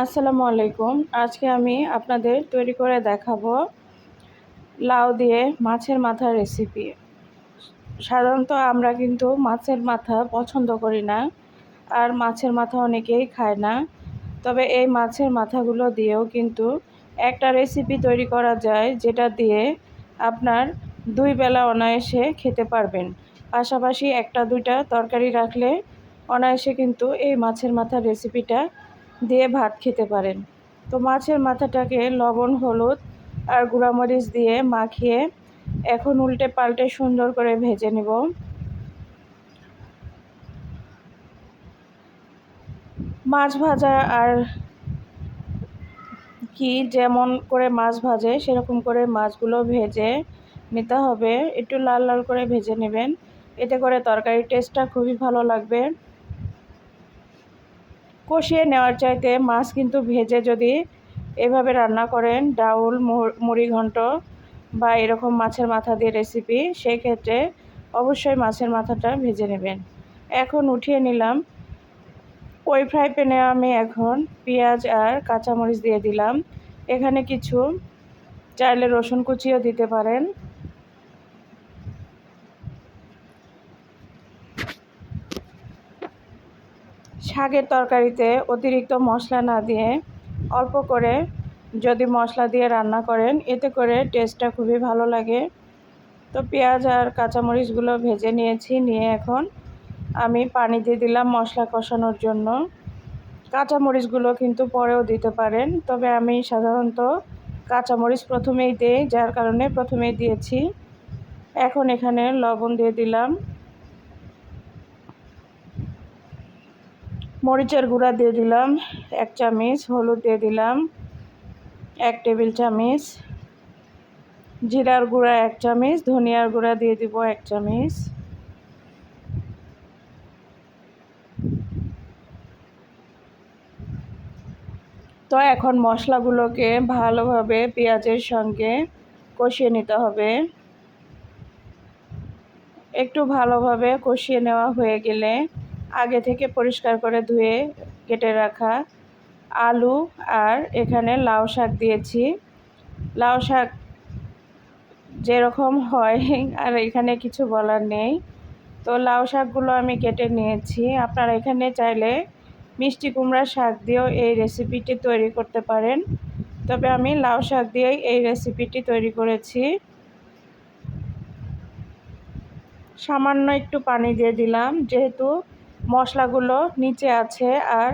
আসসালামু আলাইকুম। আজকে আমি আপনাদের তৈরি করে দেখাবো লাউ দিয়ে মাছের মাথার রেসিপি। সাধারণত আমরা কিন্তু মাছের মাথা পছন্দ করি না, আর মাছের মাথা অনেকেই খায় না। তবে এই মাছের মাথাগুলো দিয়েও কিন্তু একটা রেসিপি তৈরি করা যায়, যেটা দিয়ে আপনার 2 বেলা অনায়াসে খেতে পারবেন। পাশাপাশি একটা দুইটা তরকারি রাখলে অনায়াসে কিন্তু এই মাছের মাথার রেসিপিটা দিয়ে ভাত খেতে পারেন। তো মাছের মাথাটাকে লবণ, হলুদ আর গুঁড়ামরিচ দিয়ে মাখিয়ে এখন উল্টে পাল্টে সুন্দর করে ভেজে নেব। মাছ ভাজা আর কি যেমন করে মাছ ভাজে সেরকম করে মাছগুলো ভেজে নিতে হবে। একটু লাল লাল করে ভেজে নেবেন, এতে করে তরকারির টেস্টটা খুবই ভালো লাগবে। কষিয়ে নেওয়ার চাইতে মাছ কিন্তু ভেজে যদি এভাবে রান্না করেন, ডাউল, মুড়ি ঘন্ট বা এরকম মাছের মাথা দিয়ে রেসিপি, সেই ক্ষেত্রে অবশ্যই মাছের মাথাটা ভেজে নেবেন। এখন উঠিয়ে নিলাম। ওই ফ্রাই প্যানে আমি এখন পেঁয়াজ আর কাঁচামরিচ দিয়ে দিলাম। এখানে কিছু চাইলে রসুন কুচিও দিতে পারেন। শাকের তরকারিতে অতিরিক্ত মশলা না দিয়ে অল্প করে যদি মশলা দিয়ে রান্না করেন, এতে করে টেস্টটা খুবই ভালো লাগে। তো পেঁয়াজ আর কাঁচামরিচগুলো ভেজে নিয়েছি, নিয়ে এখন আমি পানি দিয়ে দিলাম মশলা কষানোর জন্য। কাঁচামরিচগুলো কিন্তু পরেও দিতে পারেন, তবে আমি সাধারণত কাঁচামরিচ প্রথমেই দিই, যার কারণে প্রথমেই দিয়েছি। এখন এখানে লবণ দিয়ে দিলাম, মরিচের গুঁড়া দিয়ে দিলাম 1 চামচ, হলুদ দিয়ে দিলাম 1 টেবিল চামচ, জিরার গুঁড়া 1 চামচ, ধনিয়ার গুঁড়া দিয়ে দিব 1 চামচ। তো এখন মশলাগুলোকে ভালোভাবে পেঁয়াজের সঙ্গে কষিয়ে নিতে হবে। একটু ভালোভাবে কষিয়ে নেওয়া হয়ে গেলে আগে থেকে পরিষ্কার করে ধুয়ে কেটে রাখা আলু আর এখানে লাউ শাক দিয়েছি। লাউ শাক যেরকম হয় আর এখানে কিছু বলার নেই। তো লাউ শাকগুলো আমি কেটে নিয়েছি। আপনারা এখানে চাইলে মিষ্টি কুমড়া শাক দিয়েও এই রেসিপিটি তৈরি করতে পারেন, তবে আমি লাউ শাক দিয়েই এই রেসিপিটি তৈরি করেছি। সামান্য একটু পানি দিয়ে দিলাম, যেহেতু মশলাগুলো নিচে আছে আর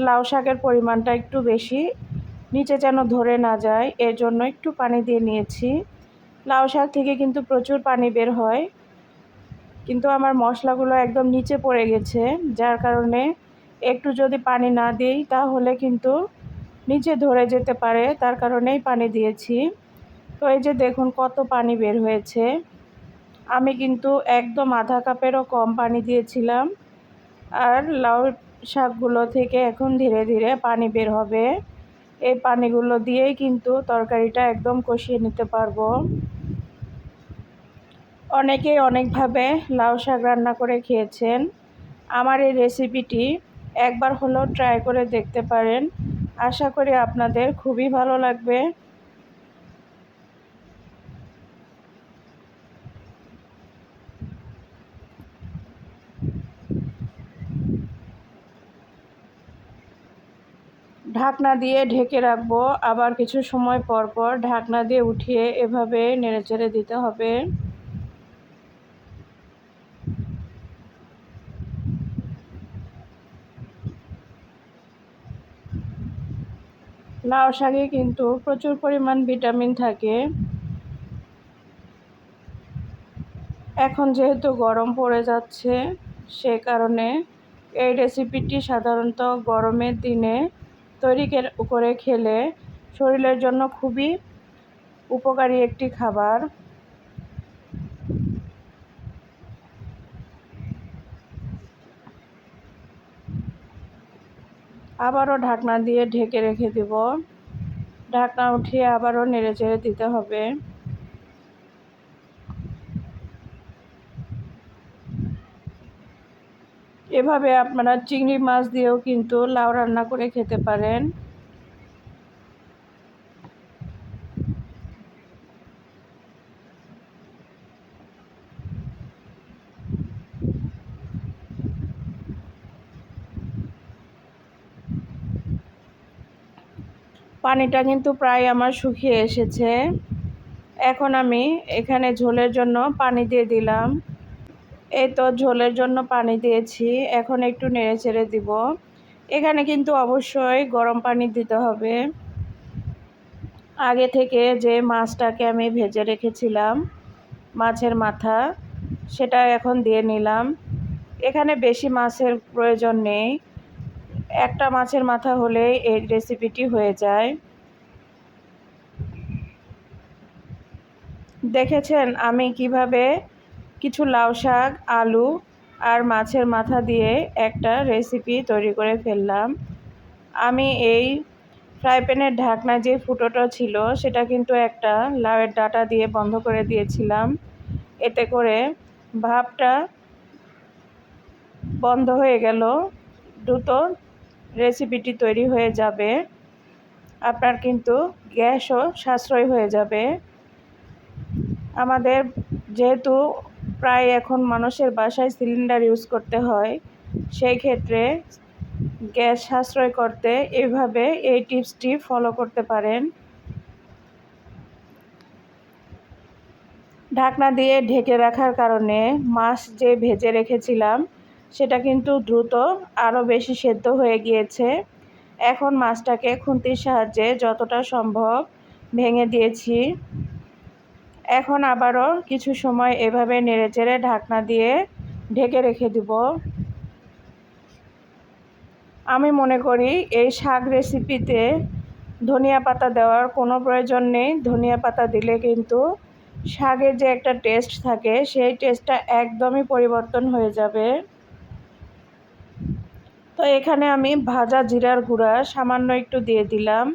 লাউ শাকের পরিমাণটা একটু বেশি, নিচে যেন ধরে না যায়, এর জন্য একটু পানি দিয়ে নিয়েছি। লাউ শাক থেকে কিন্তু প্রচুর পানি বের হয়, কিন্তু আমার মশলাগুলো একদম নিচে পড়ে গেছে, যার কারণে একটু যদি পানি না দিই তাহলে কিন্তু নিচে ধরে যেতে পারে, তার কারণেই পানি দিয়েছি। তো এই যে দেখুন কত পানি বের হয়েছে। আমি কিন্তু একদম আধা কাপেরও কম পানি দিয়েছিলাম, আর লাউ শাকগুলো থেকে এখন ধীরে ধীরে পানি বের হবে। এই পানিগুলো দিয়েই কিন্তু তরকারিটা একদম কষিয়ে নিতে পারবো। অনেকেই অনেকভাবে লাউ শাক রান্না করে খেয়েছেন। আমার এই রেসিপিটি একবার হলেও ট্রাই করে দেখতে পারেন, আশা করি আপনাদের খুবই ভালো লাগবে। ঢাকনা দিয়ে ঢেকে রাখবো, আবার কিছু সময় পর পর ঢাকনা দিয়ে উঠিয়ে এভাবে নেড়েচেড়ে দিতে হবে। লাউ শাকে কিন্তু প্রচুর পরিমাণ ভিটামিন থাকে। এখন যেহেতু গরম পড়ে যাচ্ছে, সে কারণে এই রেসিপিটি সাধারণত গরমের দিনে তৈরি করে খেলে শরীরের জন্য খুবই উপকারী একটি খাবার। আবারও ঢাকনা দিয়ে ঢেকে রেখে দেব। ঢাকনা উঠিয়ে আবারও নেড়েচেড়ে দিতে হবে। এভাবে আপনারা চিংড়ি মাছ দিয়েও কিন্তু লাউ রান্না করে খেতে পারেন। পানিটা কিন্তু প্রায় আমার শুকিয়ে এসেছে। এখন আমি এখানে ঝোলের জন্য পানি দিয়ে দিলাম। এই তো ঝোলের জন্য পানি দিয়েছি, এখন একটু নেড়েচেড়ে দিব। এখানে কিন্তু অবশ্যই গরম পানি দিতে হবে। আগে থেকে যে মাছটাকে আমি ভেজে রেখেছিলাম, মাছের মাথা, সেটা এখন দিয়ে নিলাম। এখানে বেশি মাছের প্রয়োজন নেই, একটা মাছের মাথা হলেই এই রেসিপিটি হয়ে যায়। দেখেছেন আমি কিভাবে কিছু লাউ শাক, আলু আর মাছের মাথা দিয়ে একটা রেসিপি তৈরি করে ফেললাম। আমি এই ফ্রাই প্যানের ঢাকনা যে ফুটোটা ছিল সেটা কিন্তু একটা লাউয়ের ডাঁটা দিয়ে বন্ধ করে দিয়েছিলাম। এতে করে ভাপটা বন্ধ হয়ে গেল, দ্রুত রেসিপিটি তৈরি হয়ে যাবে। আপনার কিন্তু গ্যাসও সাশ্রয় হয়ে যাবে। আমাদের যেহেতু প্রায় এখন মানুষের বাসায় সিলিন্ডার ইউজ করতে হয়, সেই ক্ষেত্রে গ্যাস সাশ্রয় করতে এভাবে এই টিপসটি ফলো করতে পারেন। ঢাকনা দিয়ে ঢেকে রাখার কারণে মাছ যে ভেজে রেখেছিলাম সেটা কিন্তু দ্রুত আরও বেশি সেদ্ধ হয়ে গিয়েছে। এখন মাছটাকে খুন্তির সাহায্যে যতটা সম্ভব ভেঙে দিয়েছি। এখন আবারও কিছু সময় এভাবে নেড়েচেড়ে ঢাকনা দিয়ে ঢেকে রেখে দিব। আমি মনে করি এই শাক রেসিপিতে ধনিয়া পাতা দেওয়ার কোনো প্রয়োজন নেই। ধনিয়া পাতা দিলে কিন্তু শাকের যে একটা টেস্ট থাকে সেই টেস্টটা একদমই পরিবর্তন হয়ে যাবে। তো এখানে আমি ভাজা জিরার গুঁড়া সামান্য একটু দিয়ে দিলাম,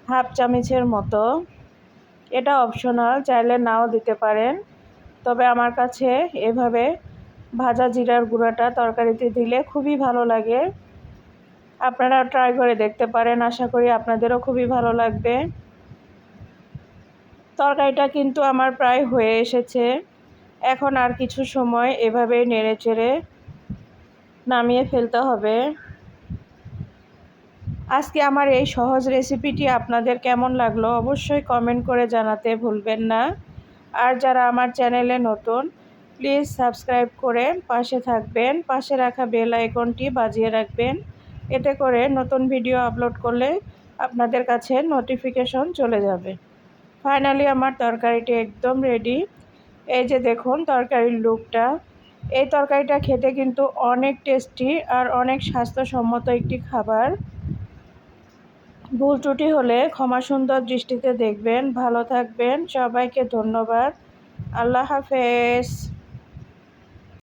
হাফ চামচের মতো। এটা অপশনাল, চাইলে নাও দিতে পারেন। তবে আমার কাছে এভাবে ভাজা জিরার গুঁড়াটা তরকারিতে দিলে খুবই ভালো লাগে। আপনারা ট্রাই করে দেখতে পারেন, আশা করি আপনাদেরও খুবই ভালো লাগবে। তরকারিটা কিন্তু আমার প্রায় হয়ে এসেছে। এখন আর কিছু সময় এভাবেই নেড়েচেড়ে নামিয়ে ফেলতে হবে। আজকে আমার এই সহজ রেসিপিটি আপনাদের কেমন লাগলো অবশ্যই কমেন্ট করে জানাতে ভুলবেন না। আর যারা আমার চ্যানেলে নতুন, প্লিজ সাবস্ক্রাইব করে পাশে থাকবেন, পাশে রাখা বেল আইকনটি বাজিয়ে রাখবেন। এতে করে নতুন ভিডিও আপলোড করলে আপনাদের কাছে নোটিফিকেশন চলে যাবে। ফাইনালি আমার তরকারিটি একদম রেডি। এই যে দেখুন তরকারির লুকটা। এই তরকারিটা খেতে কিন্তু অনেক টেস্টি আর অনেক স্বাস্থ্যসম্মত একটি খাবার। ভুল ত্রুটি হলে ক্ষমা সুন্দর দৃষ্টিতে দেখবেন। ভালো থাকবেন, সবাইকে ধন্যবাদ। আল্লাহ হাফেজ।